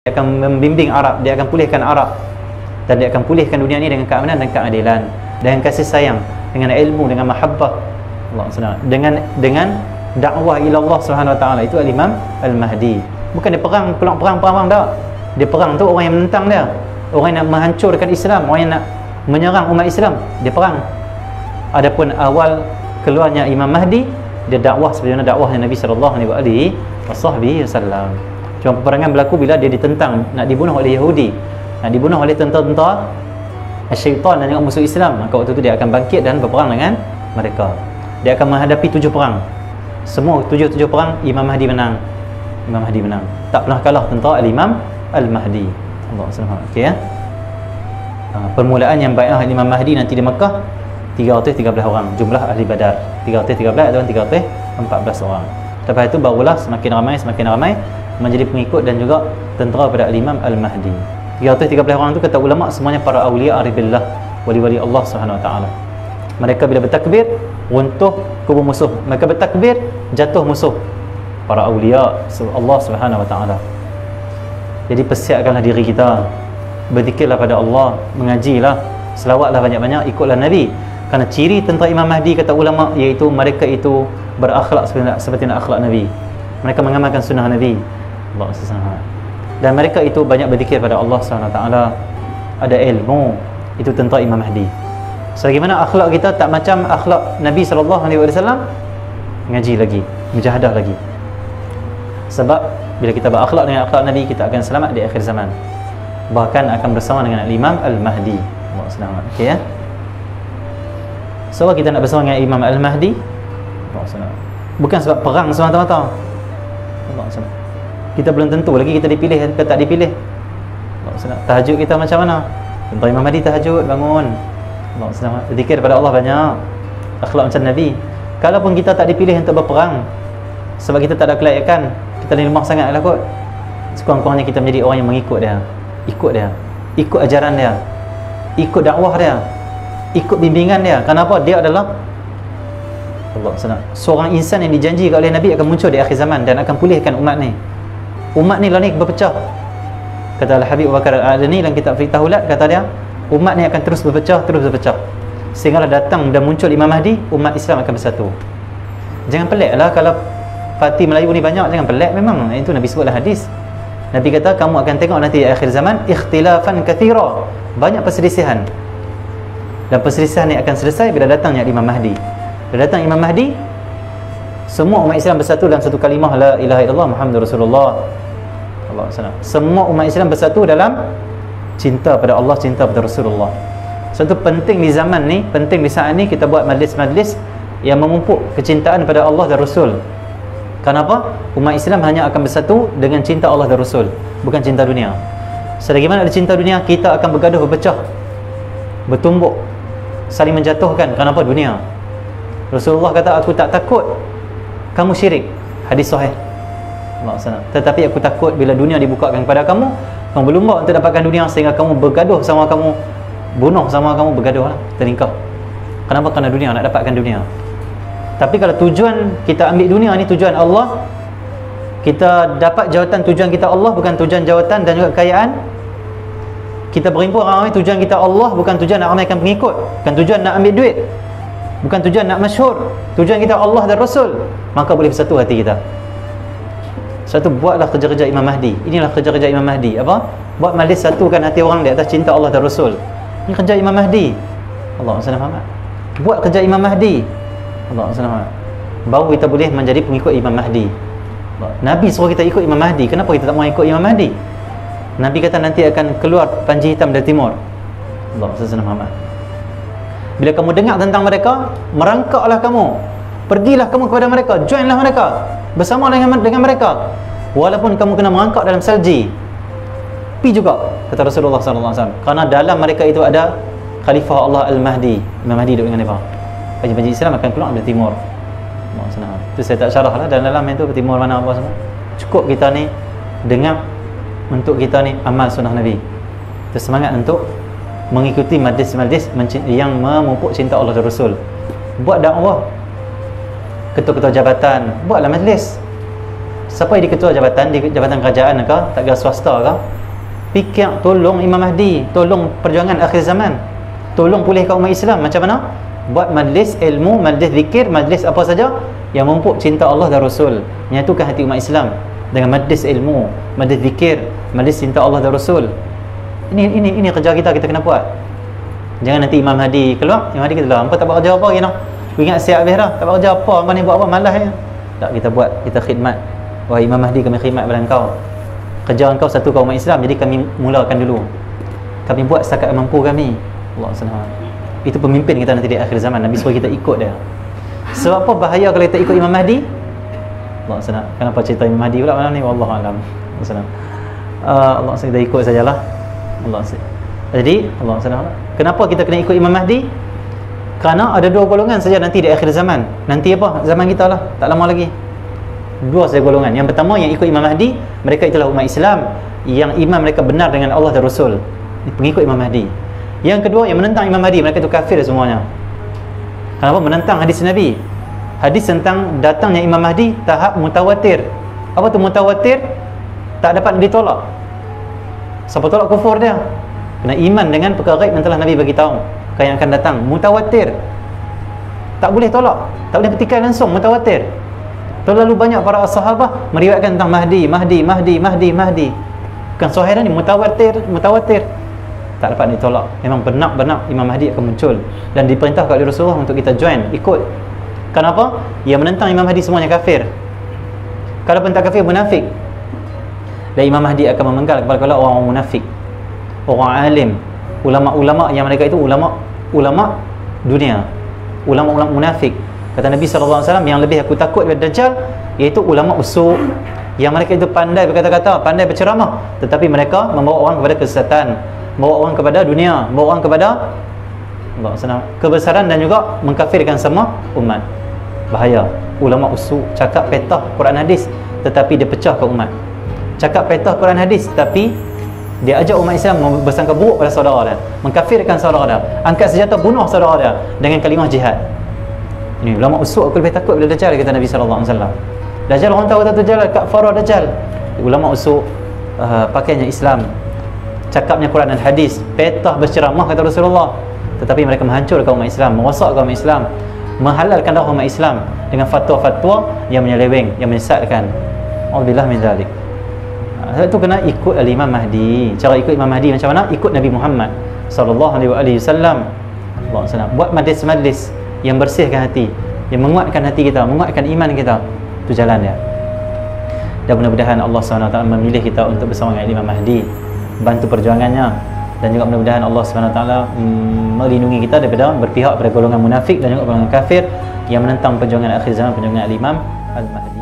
dia akan membimbing Arab, dia akan pulihkan Arab, dan dia akan pulihkan dunia ini dengan keamanan dan keadilan, dengan kasih sayang, dengan ilmu, dengan mahabbah Allah SWT, dengan dakwah ila Allah Subhanahu Wa Taala. Itu Al-Imam Al-Mahdi. Bukan dia perang, perang tak. Dia perang tu orang yang menentang dia, orang yang nak menghancurkan Islam, orang yang nak menyerang umat Islam, dia perang. Adapun awal keluarnya Imam Mahdi, dia dakwah sebagaimana dakwahnya Nabi sallallahu alaihi wasallam. Cuma peperangan berlaku bila dia ditentang, nak dibunuh oleh Yahudi, nak dibunuh oleh tentera-tentera syaitan dan juga musuh Islam. Maka waktu itu dia akan bangkit dan berperang dengan mereka. Dia akan menghadapi 7 perang. Semua 7 perang Imam Mahdi menang. Imam Mahdi menang. Tak pernah kalah tentera Al-Imam Al-Mahdi. Allah SWT. Okey ya. Permulaan yang bai'ah Imam Mahdi nanti di Mekah 313 orang jumlah ahli Badar. 313 atau 314 orang. Lepas itu barulah semakin ramai menjadi pengikut dan juga tentera pada Al-Imam Al-Mahdi. 313 orang itu kata ulama semuanya para awliya aribillah, wali-wali Allah Subhanahu Wa Taala. Mereka bila bertakbir runtuh kubu musuh, mereka bertakbir jatuh musuh para awliya Allah Subhanahu Wa Taala. Jadi persiapkanlah diri kita, berzikirlah pada Allah, mengajilah, selawatlah banyak-banyak, ikutlah Nabi. Kerana ciri tentera Imam Mahdi kata ulama iaitu mereka itu berakhlak seperti akhlak Nabi. Mereka mengamalkan sunnah Nabi Allah SWT. Dan mereka itu banyak berzikir pada Allah SWT, ada ilmu. Itu tentera Imam Mahdi. Sebagaimana akhlak kita tak macam akhlak Nabi SAW, ngaji lagi, mujahadah lagi. Sebab bila kita berakhlak dengan akhlak Nabi, kita akan selamat di akhir zaman, bahkan akan bersama dengan Imam Al-Mahdi Allah SWT. Okey ya. So kita nak bersama dengan Imam Al-Mahdi Allah SWT. Bukan sebab perang semata-mata Allah SWT. Kita belum tentu lagi kita dipilih ke tak dipilih. Tahajud kita macam mana? Tentera Imam Mahdi tahajud, bangun Allah SWT, zikir pada Allah banyak, akhlak macam Nabi. Kalaupun kita tak dipilih untuk berperang sebab kita tak ada kelayakan, kita ni lemah sangat lah kot, sekurang-kurangnya kita menjadi orang yang mengikut dia, ikut ajaran dia, ikut dakwah dia, ikut bimbingan dia. Kenapa? Dia adalah Allah SWT, seorang insan yang dijanjikan oleh Nabi akan muncul di akhir zaman dan akan pulihkan umat ni. Umat ni lah ni berpecah. Kata Al-Habib Abu Bakar Al-Adani dalam kitab Fiqh Taulat, kata dia, umat ni akan terus berpecah, sehinggalah datang dan muncul Imam Mahdi, umat Islam akan bersatu. Jangan pelik lah kalau parti Melayu ni banyak, jangan pelik, memang itu Nabi sebut dalam hadis. Nabi kata kamu akan tengok nanti di akhir zaman ikhtilafan kathira, banyak perselisihan, dan perselisihan ni akan selesai bila datangnya Imam Mahdi. Bila datang Imam Mahdi, semua umat Islam bersatu dalam satu kalimah la ilaha illallah Muhammadur Rasulullah Allah SWT. Semua umat Islam bersatu dalam cinta pada Allah, cinta pada Rasulullah. Satu penting di zaman ni, penting di saat ni kita buat majlis-majlis yang memupuk kecintaan pada Allah dan Rasul. Kenapa? Umat Islam hanya akan bersatu dengan cinta Allah dan Rasul, bukan cinta dunia. Sebagaimana ada cinta dunia, kita akan bergaduh, berpecah, bertumbuk, saling menjatuhkan. Kenapa? Dunia. Rasulullah kata, aku tak takut kamu syirik, hadis sahih Allah SWT. Tetapi aku takut bila dunia dibukakan kepada kamu, kamu berlumba untuk dapatkan dunia, sehingga kamu bergaduh sama kamu, bunuh sama kamu, bergaduh lah, terlingkah. Kenapa? Kerana dunia, nak dapatkan dunia. Tapi kalau tujuan kita ambil dunia ni tujuan Allah, kita dapat jawatan tujuan kita Allah, bukan tujuan jawatan dan juga kekayaan. Kita berhimpun ramai, tujuan kita Allah, bukan tujuan nak ramaikan pengikut, bukan tujuan nak ambil duit, bukan tujuan nak masyhur, tujuan kita Allah dan Rasul, maka boleh bersatu hati kita. Satu, buatlah kerja-kerja Imam Mahdi. Inilah kerja-kerja Imam Mahdi. Apa? Buat majlis satukan hati orang di atas cinta Allah dan Rasul. Ini kerja Imam Mahdi Allah SWT. Buat kerja Imam Mahdi Allah SWT, baru kita boleh menjadi pengikut Imam Mahdi. Nabi suruh kita ikut Imam Mahdi, kenapa kita tak mau ikut Imam Mahdi? Nabi kata nanti akan keluar panji hitam dari timur Allah SWT. Bila kamu dengar tentang mereka, merangkaklah kamu, pergilah kamu kepada mereka, joinlah mereka, bersama dengan mereka, walaupun kamu kena merangkak dalam salji, pi juga, kata Rasulullah SAW. Kerana dalam mereka itu ada Khalifah Allah Al-Mahdi. Imam Mahdi duduk dengan mereka. Panji-panji Islam akan keluar dari timur. Itu saya tak syarah lah dalam itu timur mana apa semua. Cukup kita ni dengar, untuk kita ni amal sunnah Nabi, kita semangat untuk mengikuti majlis-majlis yang memupuk cinta Allah dan Rasul. Buat dakwah, ketua-ketua jabatan, buatlah majlis. siapa yang di ketua jabatan, di jabatan kerajaan ke, tak kira swasta ke, fikir tolong Imam Mahdi, tolong perjuangan akhir zaman, tolong pulihkan umat Islam. Macam mana? Buat majlis ilmu, majlis zikir, majlis apa saja yang memupuk cinta Allah dan Rasul, menyatukan hati umat Islam dengan majlis ilmu, majlis zikir, majlis cinta Allah dan Rasul. Ini kerja kita kena buat. Jangan nanti Imam Mahdi keluar, Imam Mahdi kata lah, hampa tak buat kerja apa lagi noh. Ingat siap habis dah, tak buat kerja apa, hampa ni buat apa, malas je. Tak, kita buat, kita khidmat. Wahai Imam Mahdi, kami khidmat pada engkau. Kerja engkau satu kaum umat Islam, jadi kami mulakan dulu. Kami buat setakat mampu kami. Allah SWT. Itu pemimpin kita nanti di akhir zaman. Nabi suruh kita ikut dia. Sebab apa bahaya kalau kita ikut Imam Mahdi? Allah SWT. Kenapa cerita Imam Mahdi pula malam ni? Wallahualam. Allah SWT. Allah SWT, kita ikut sajalah. Allah SWT. Jadi Allah SWT, kenapa kita kena ikut Imam Mahdi? Kerana ada dua golongan saja nanti di akhir zaman. Nanti apa? Zaman kita lah, tak lama lagi. Dua saja golongan. Yang pertama yang ikut Imam Mahdi, mereka itulah umat Islam yang iman mereka benar dengan Allah dan Rasul, pengikut Imam Mahdi. Yang kedua yang menentang Imam Mahdi, mereka itu kafir semuanya. Kenapa? Menentang hadis Nabi. Hadis tentang datangnya Imam Mahdi tahap mutawatir. Apa tu mutawatir? Tak dapat ditolak. Siapa tolak kufur dia? Kena iman dengan perkara gaib yang telah Nabi bagi tahu yang akan datang. Mutawatir, tak boleh tolak, tak boleh petikai langsung. Mutawatir. Terlalu banyak para sahabat meriwayatkan tentang Mahdi. Bukan sahih ni, mutawatir. Tak dapat ditolak. Memang benar-benar Imam Mahdi akan muncul dan diperintahkan oleh Rasulullah untuk kita join, ikut. Kenapa? Yang menentang Imam Mahdi semuanya kafir. Kalau pun tak kafir, munafik. Dan Imam Mahdi akan memenggal kepala-kepala orang-orang munafik, orang alim, ulama-ulama yang mereka itu ulama dunia, ulama-ulama munafik. Kata Nabi SAW, yang lebih aku takut daripada Dajjal iaitu ulama usul, yang mereka itu pandai berkata-kata, pandai berceramah, tetapi mereka membawa orang kepada kesesatan, membawa orang kepada dunia, membawa orang kepada kebesaran dan juga mengkafirkan semua umat. Bahaya. Ulama usul cakap petah Quran hadis tetapi dia pecahkan umat. Cakap petah Quran hadis tapi dia ajak umat Islam bersangka buruk pada saudara dia, mengkafirkan saudara dia, angkat senjata bunuh saudara dia dengan kalimah jihad. Ini ulama usul aku lebih takut bila Dajjal, kata Nabi SAW. Dajjal orang tahu tak Dajjal, kafara Dajjal. Ulama usul pakainya Islam, cakapnya Quran dan hadis, petah berceramah kata Rasulullah, tetapi mereka menghancurkan umat Islam, merosakkan umat Islam, menghalalkan darah umat Islam dengan fatwa-fatwa yang menyeleweng, yang menyesatkan. Alhamdulillah min zalik. Sebab tu kena ikut Imam Mahdi. Cara ikut Imam Mahdi macam mana? Ikut Nabi Muhammad sallallahu alaihi wasallam. Buat majlis-majlis yang bersihkan hati, yang menguatkan hati kita, menguatkan iman kita. Itu jalan dia. Dan mudah-mudahan Allah SWT memilih kita untuk bersama dengan Imam Mahdi, bantu perjuangannya, dan juga mudah-mudahan Allah SWT melindungi kita daripada berpihak pada golongan munafik dan juga golongan kafir yang menentang perjuangan akhir zaman, perjuangan Imam Al-Mahdi.